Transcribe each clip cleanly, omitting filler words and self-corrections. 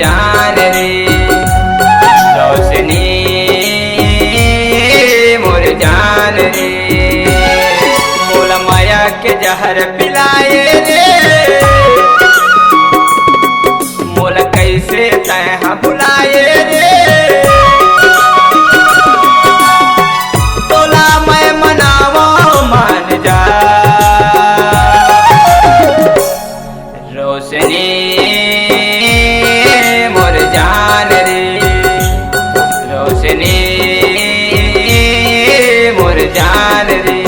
जान रे रोशनी मोर जान रे मोला माया के जहर पिलाए रे मोला कैसे तैहा भुलाए रे तोला मैं मनावा मान जा रोशनी मोर जान रे रोशनी मोर जान रे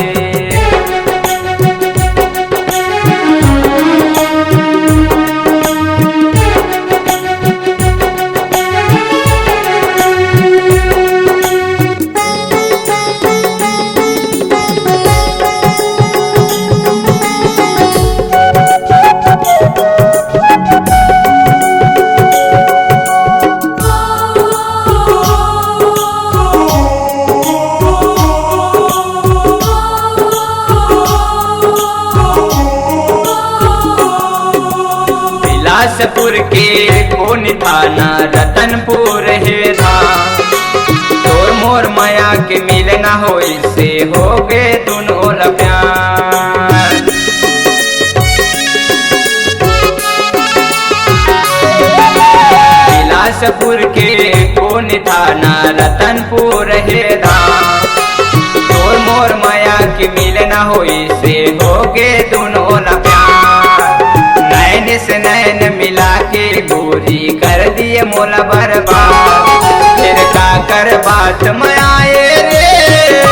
बिलासपुर के कौन थाना रतनपुर है धाम तोर मोर माया के मिलना हो से हो गए दोनों प्यार बिलासपुर के कौन थाना रतनपुर है धाम तोर मोर माया के मिलना हो से हो गए दोनों प्यार नैन से नैन मिला के गोरी कर दिए मोला बर्बाद फिर का कर बात में आए रे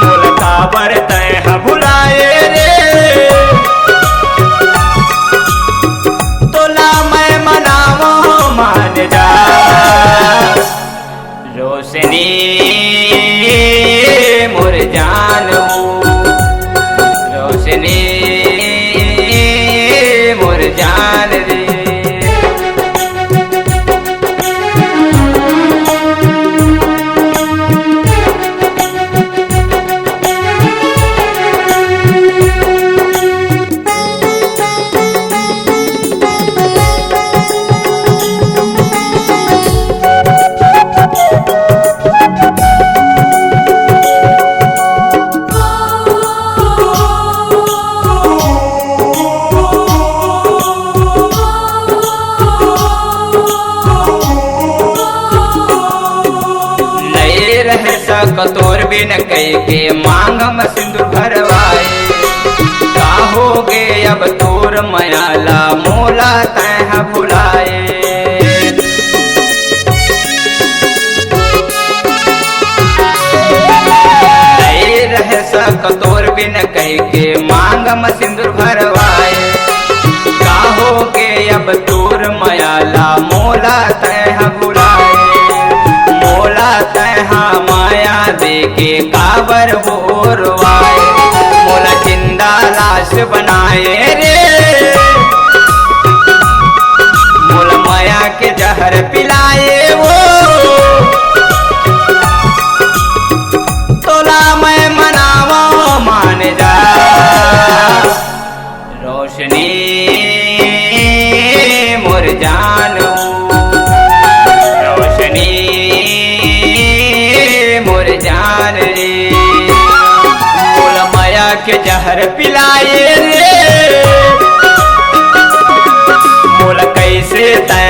मोला का बरतैं भुलाए रे तोला मैं मनावा मान जा रोशनी मोर जान रोशनी मोर जान रे कतोर बिन कई के मांगम सिंदूर भरवाए का हो गे अब तोर मयाला मोला तैहा भुलाए रह कतोर बिन कई के मांगम सिंदूर भरवाए का हो गे अब तोर मयाला मोला तैहा भुलाए मोला तैहा माया देके काबर बोरवाए मोला जिंदा लाश बनाए रे मोला माया के जहर पिलाए वो तोला मैं मनावा मान जा रोशनी मोर जान रोशनी मोर जान रे मोला माया के जहर पिलाए रे मोला कैसे तै